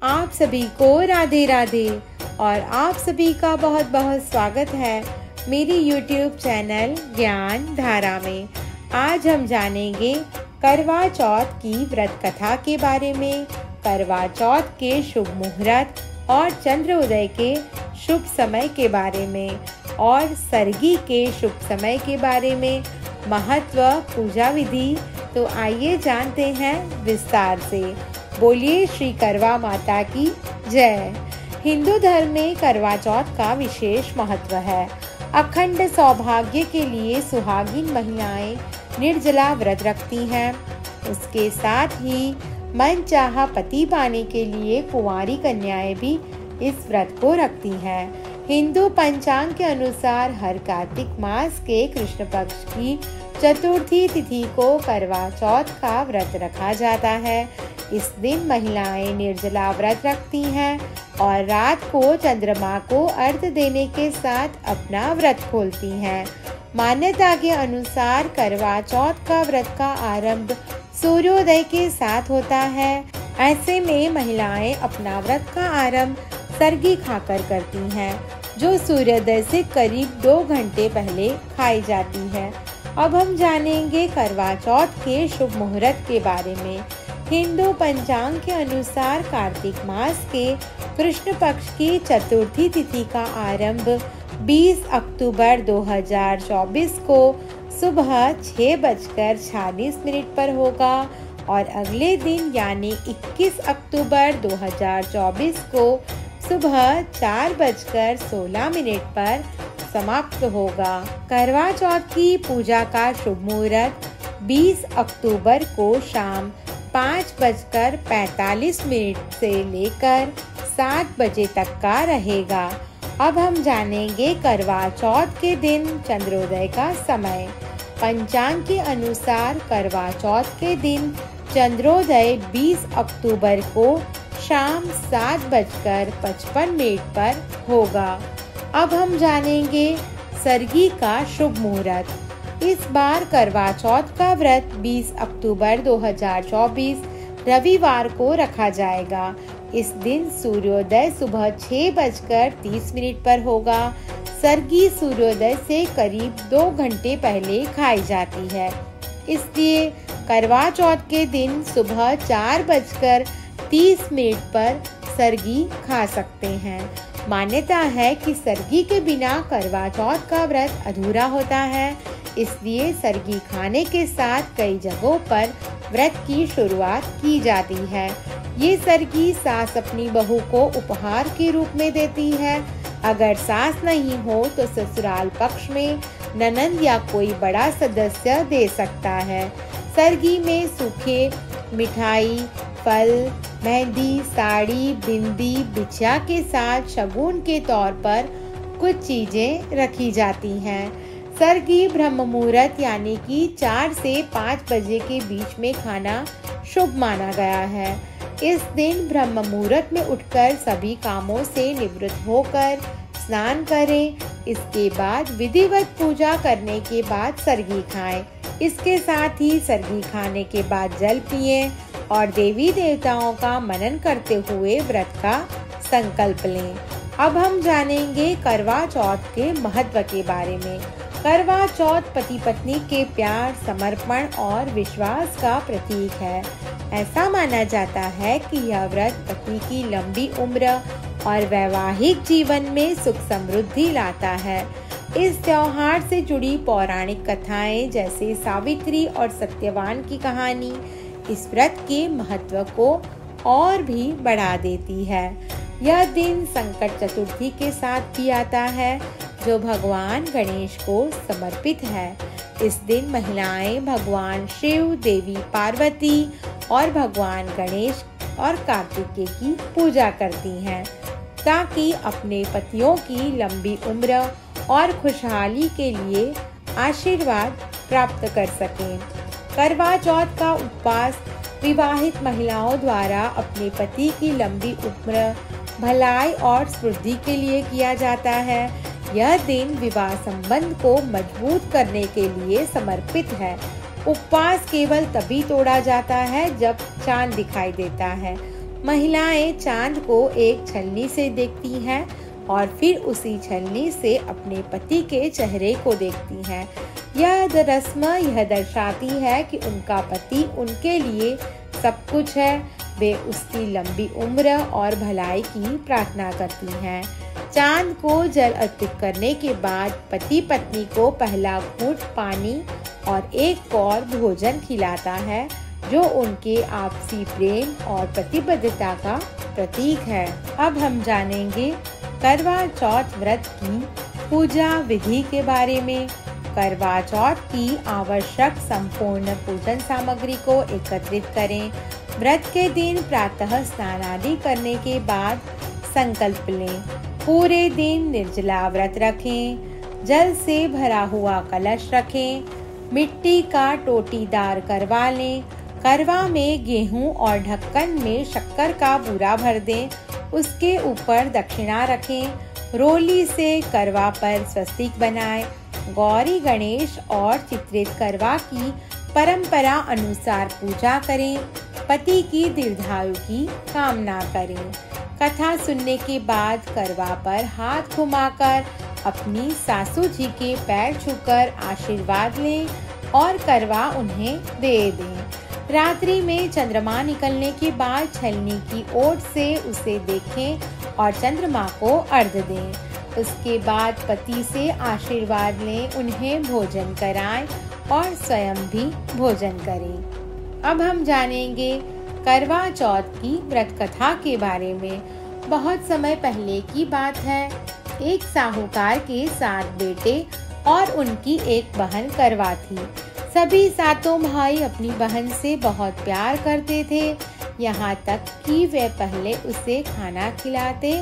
आप सभी को राधे राधे और आप सभी का बहुत बहुत स्वागत है मेरी YouTube चैनल ज्ञान धारा में। आज हम जानेंगे करवा चौथ की व्रत कथा के बारे में, करवा चौथ के शुभ मुहूर्त और चंद्रोदय के शुभ समय के बारे में और सरगी के शुभ समय के बारे में, महत्व, पूजा विधि। तो आइए जानते हैं विस्तार से। बोलिए श्री करवा माता की जय। हिंदू धर्म में करवा चौथ का विशेष महत्व है। अखंड सौभाग्य के लिए सुहागिन महिलाएं निर्जला व्रत रखती हैं। उसके साथ ही मनचाहा पति पाने के लिए कुंवारी कन्याएं भी इस व्रत को रखती हैं। हिंदू पंचांग के अनुसार हर कार्तिक मास के कृष्ण पक्ष की चतुर्थी तिथि को करवा चौथ का व्रत रखा जाता है। इस दिन महिलाएं निर्जला व्रत रखती हैं और रात को चंद्रमा को अर्घ्य देने के साथ अपना व्रत खोलती हैं। मान्यता के अनुसार करवा चौथ का व्रत का आरंभ सूर्योदय के साथ होता है। ऐसे में महिलाएं अपना व्रत का आरंभ सरगी खाकर करती हैं, जो सूर्योदय से करीब 2 घंटे पहले खाई जाती है। अब हम जानेंगे करवा चौथ के शुभ मुहूर्त के बारे में। हिंदू पंचांग के अनुसार कार्तिक मास के कृष्ण पक्ष की चतुर्थी तिथि का आरंभ 20 अक्टूबर 2024 को सुबह 6:46 पर होगा और अगले दिन यानी 21 अक्टूबर 2024 को सुबह 4:16 पर समाप्त होगा। करवा चौथ की पूजा का शुभ मुहूर्त 20 अक्टूबर को शाम 5:45 से लेकर 7 बजे तक का रहेगा। अब हम जानेंगे करवा चौथ के दिन चंद्रोदय का समय। पंचांग के अनुसार करवा चौथ के दिन चंद्रोदय 20 अक्टूबर को शाम 7:55 पर होगा। अब हम जानेंगे सरगी का शुभ मुहूर्त। इस बार करवा चौथ का व्रत 20 अक्टूबर 2024 रविवार को रखा जाएगा। इस दिन सूर्योदय सुबह 6:30 पर होगा। सरगी सूर्योदय से करीब 2 घंटे पहले खाई जाती है, इसलिए करवा चौथ के दिन सुबह 4:30 पर सरगी खा सकते हैं। मान्यता है कि सरगी के बिना करवा चौथ का व्रत अधूरा होता है, इसलिए सरगी खाने के साथ कई जगहों पर व्रत की शुरुआत की जाती है। ये सरगी सास अपनी बहू को उपहार के रूप में देती है। अगर सास नहीं हो तो ससुराल पक्ष में ननंद या कोई बड़ा सदस्य दे सकता है। सरगी में सूखे मिठाई, फल, मेहंदी, साड़ी, बिंदी, बिछिया के साथ शगुन के तौर पर कुछ चीजें रखी जाती हैं। सरगी ब्रह्म मुहूर्त यानी कि 4 से 5 बजे के बीच में खाना शुभ माना गया है। इस दिन ब्रह्म मुहूर्त में उठकर सभी कामों से निवृत्त होकर स्नान करें। इसके बाद विधिवत पूजा करने के बाद सरगी खाएं। इसके साथ ही सरगी खाने के बाद जल पिएं और देवी देवताओं का मनन करते हुए व्रत का संकल्प लें। अब हम जानेंगे करवा चौथ के महत्व के बारे में। करवा चौथ पति पत्नी के प्यार, समर्पण और विश्वास का प्रतीक है। ऐसा माना जाता है कि यह व्रत पति की लंबी उम्र और वैवाहिक जीवन में सुख समृद्धि लाता है। इस त्योहार से जुड़ी पौराणिक कथाएं जैसे सावित्री और सत्यवान की कहानी इस व्रत के महत्व को और भी बढ़ा देती है। यह दिन संकट चतुर्थी के साथ भी आता है, जो भगवान गणेश को समर्पित है। इस दिन महिलाएं भगवान शिव, देवी पार्वती और भगवान गणेश और कार्तिकेय की पूजा करती हैं, ताकि अपने पतियों की लंबी उम्र और खुशहाली के लिए आशीर्वाद प्राप्त कर सकें। करवा चौथ का उपवास विवाहित महिलाओं द्वारा अपने पति की लंबी उम्र, भलाई और समृद्धि के लिए किया जाता है। यह दिन विवाह संबंध को मजबूत करने के लिए समर्पित है। उपवास केवल तभी तोड़ा जाता है जब चांद दिखाई देता है। महिलाएं चांद को एक छलनी से देखती हैं और फिर उसी छलनी से अपने पति के चेहरे को देखती हैं। यह रस्म यह दर्शाती है कि उनका पति उनके लिए सब कुछ है। वे उसकी लंबी उम्र और भलाई की प्रार्थना करती हैं। चांद को जल अर्पित करने के बाद पति पत्नी को पहला घूंट पानी और एक कौर भोजन खिलाता है, जो उनके आपसी प्रेम और प्रतिबद्धता का प्रतीक है। अब हम जानेंगे करवा चौथ व्रत की पूजा विधि के बारे में। करवा चौथ की आवश्यक संपूर्ण पूजन सामग्री को एकत्रित करें। व्रत के दिन प्रातः स्नान आदि करने के बाद संकल्प लें। पूरे दिन निर्जला व्रत रखें। जल से भरा हुआ कलश रखें। मिट्टी का टोटीदार करवा लें। करवा में गेहूं और ढक्कन में शक्कर का बूरा भर दें। उसके ऊपर दक्षिणा रखें। रोली से करवा पर स्वस्तिक बनाएं। गौरी गणेश और चित्रित करवा की परंपरा अनुसार पूजा करें। पति की दीर्घायु की कामना करें। कथा सुनने के बाद करवा पर हाथ घुमाकर अपनी सासू जी के पैर छूकर आशीर्वाद लें और करवा उन्हें दे दें। रात्रि में चंद्रमा निकलने के बाद छलनी की ओट से उसे देखें और चंद्रमा को अर्घ्य दें। उसके बाद पति से आशीर्वाद लें, उन्हें भोजन कराएं और स्वयं भी भोजन करें। अब हम जानेंगे करवा चौथ की व्रत कथा के बारे में। बहुत समय पहले की बात है। एक साहूकार के 7 बेटे और उनकी एक बहन करवा थी। सभी सातों भाई अपनी बहन से बहुत प्यार करते थे, यहाँ तक कि वे पहले उसे खाना खिलाते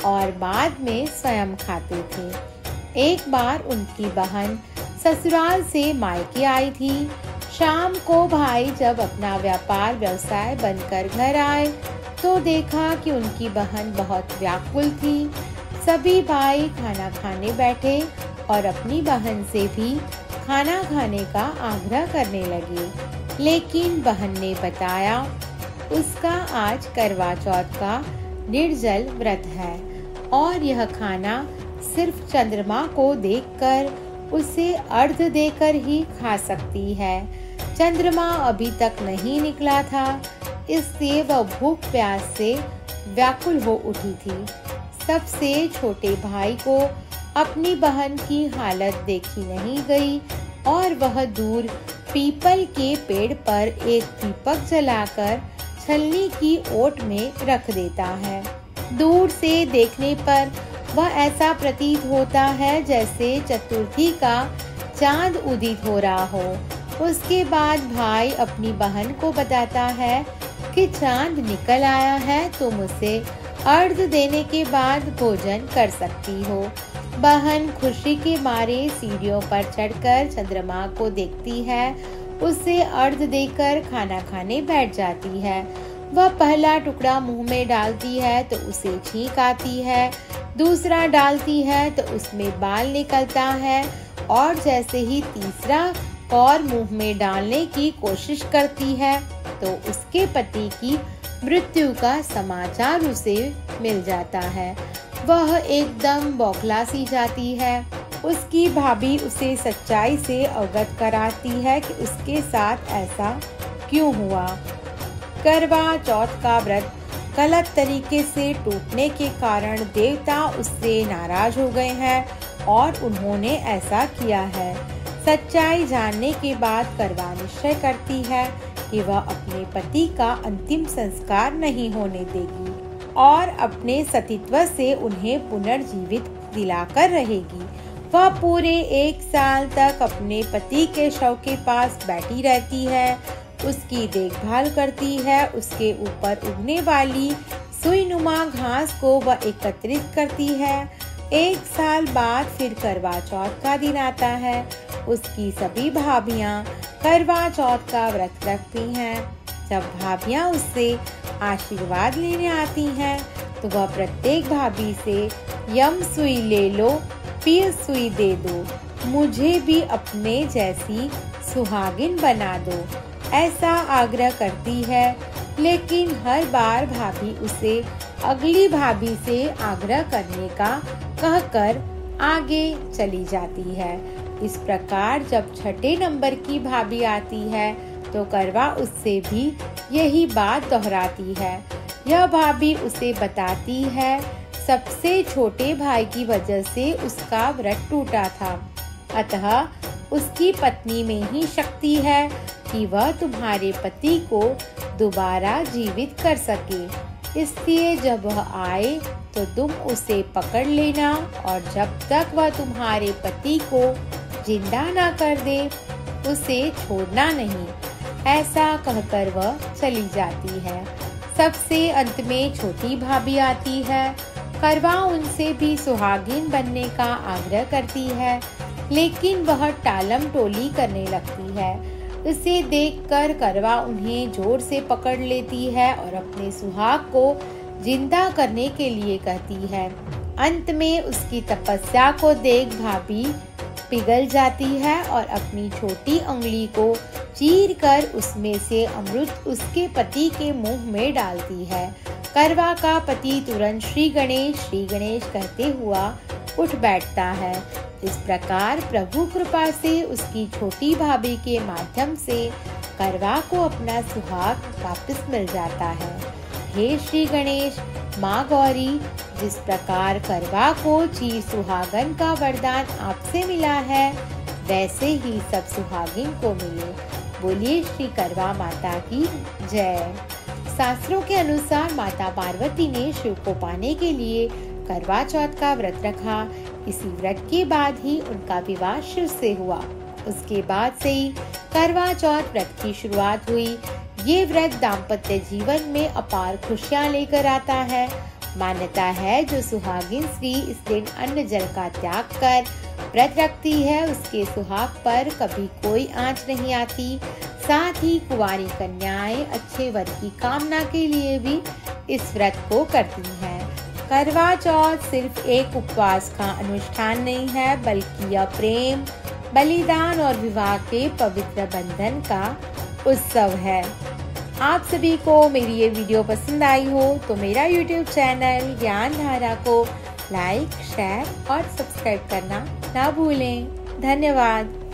और बाद में स्वयं खाते थे। एक बार उनकी बहन ससुराल से मायके आई थी। शाम को भाई जब अपना व्यापार व्यवसाय बनकर घर आए तो देखा कि उनकी बहन बहुत व्याकुल थी। सभी भाई खाना खाने बैठे और अपनी बहन से भी खाना खाने का आग्रह करने लगे, लेकिन बहन ने बताया उसका आज करवा चौथ का निर्जल व्रत है और यह खाना सिर्फ चंद्रमा को देखकर उसे अर्घ्य देकर ही खा सकती है। चंद्रमा अभी तक नहीं निकला था, इसलिए वह भूख प्यास से व्याकुल हो उठी थी। सबसे छोटे भाई को अपनी बहन की हालत देखी नहीं गई और वह दूर पीपल के पेड़ पर एक दीपक जलाकर छलनी की ओट में रख देता है। दूर से देखने पर वह ऐसा प्रतीत होता है जैसे चतुर्थी का चांद उदित हो रहा हो। उसके बाद भाई अपनी बहन को बताता है कि चांद निकल आया है, तुम उसे अर्घ्य देने के बाद भोजन कर सकती हो। बहन खुशी के मारे सीढ़ियों पर चढ़कर चंद्रमा को देखती है, उसे अर्घ्य देकर खाना खाने बैठ जाती है। वह पहला टुकड़ा मुंह में डालती है तो उसे छींक आती है, दूसरा डालती है तो उसमें बाल निकलता है और जैसे ही तीसरा और मुंह में डालने की कोशिश करती है तो उसके पति की मृत्यु का समाचार उसे मिल जाता है। वह एकदम बौखला सी जाती है। उसकी भाभी उसे सच्चाई से अवगत कराती है कि उसके साथ ऐसा क्यों हुआ। करवा चौथ का व्रत गलत तरीके से टूटने के कारण देवता उससे नाराज हो गए हैं और उन्होंने ऐसा किया है। सच्चाई जानने के बाद करवा निश्चय करती है कि वह अपने पति का अंतिम संस्कार नहीं होने देगी और अपने सतीत्व से उन्हें पुनर्जीवित दिलाकर रहेगी। वह पूरे 1 साल तक अपने पति के शव के पास बैठी रहती है, उसकी देखभाल करती है, उसके ऊपर उगने वाली सुईनुमा घास को वह एकत्रित करती है। 1 साल बाद फिर करवा चौथ का दिन आता है। उसकी सभी भाभियां करवा चौथ का व्रत रखती हैं। जब भाभियां उससे आशीर्वाद लेने आती हैं तो वह प्रत्येक भाभी से यम सुई ले लो, फिर सुई दे दो, मुझे भी अपने जैसी सुहागिन बना दो, ऐसा आग्रह करती है। लेकिन हर बार भाभी उसे अगली भाभी से आग्रह करने का कहकर आगे चली जाती है। इस प्रकार जब छठे नंबर की भाभी आती है तो करवा उससे भी यही बात दोहराती है। यह भाभी उसे बताती है सबसे छोटे भाई की वजह से उसका व्रत टूटा था, अतः उसकी पत्नी में ही शक्ति है कि वह तुम्हारे पति को दोबारा जीवित कर सके। इसलिए जब वह आए तो तुम उसे पकड़ लेना और जब तक वह तुम्हारे पति को जिंदा ना कर दे उसे छोड़ना नहीं। ऐसा कहकर वह चली जाती है। सबसे अंत में छोटी भाभी आती है। करवा उनसे भी सुहागिन बनने का आग्रह करती है, लेकिन वह टालम टोली करने लगती है। उसे देखकर करवा उन्हें जोर से पकड़ लेती है और अपने सुहाग को जिंदा करने के लिए कहती है। अंत में उसकी तपस्या को देख भाभी पिघल जाती है और अपनी छोटी उंगली को चीर कर उसमें से अमृत उसके पति के मुंह में डालती है। करवा का पति तुरंत श्री गणेश कहते हुआ उठ बैठता है। इस प्रकार प्रभु कृपा से उसकी छोटी भाभी के माध्यम से करवा को अपना सुहाग वापस मिल जाता है। हे श्री गणेश, माँ गौरी, जिस प्रकार करवा को चीर सुहागन का वरदान आपसे मिला है, वैसे ही सब सुहागिन को मिले। बोलिए श्री करवा माता की जय। शास्त्रों के अनुसार माता पार्वती ने शिव को पाने के लिए करवा चौथ का व्रत रखा। इसी व्रत के बाद ही उनका विवाह शिव से हुआ। उसके बाद से ही करवा चौथ व्रत की शुरुआत हुई। ये व्रत दाम्पत्य जीवन में अपार खुशियाँ लेकर आता है। मान्यता है जो सुहागिन स्त्री इस दिन अन्न जल का त्याग कर व्रत रखती है उसके सुहाग पर कभी कोई आंच नहीं आती। साथ ही कुंवारी कन्याएं अच्छे वर की कामना के लिए भी इस व्रत को करती हैं। करवा चौथ सिर्फ एक उपवास का अनुष्ठान नहीं है, बल्कि यह प्रेम, बलिदान और विवाह के पवित्र बंधन का उत्सव है। आप सभी को मेरी ये वीडियो पसंद आई हो तो मेरा YouTube चैनल ज्ञान धारा को लाइक, शेयर और सब्सक्राइब करना ना भूलें। धन्यवाद।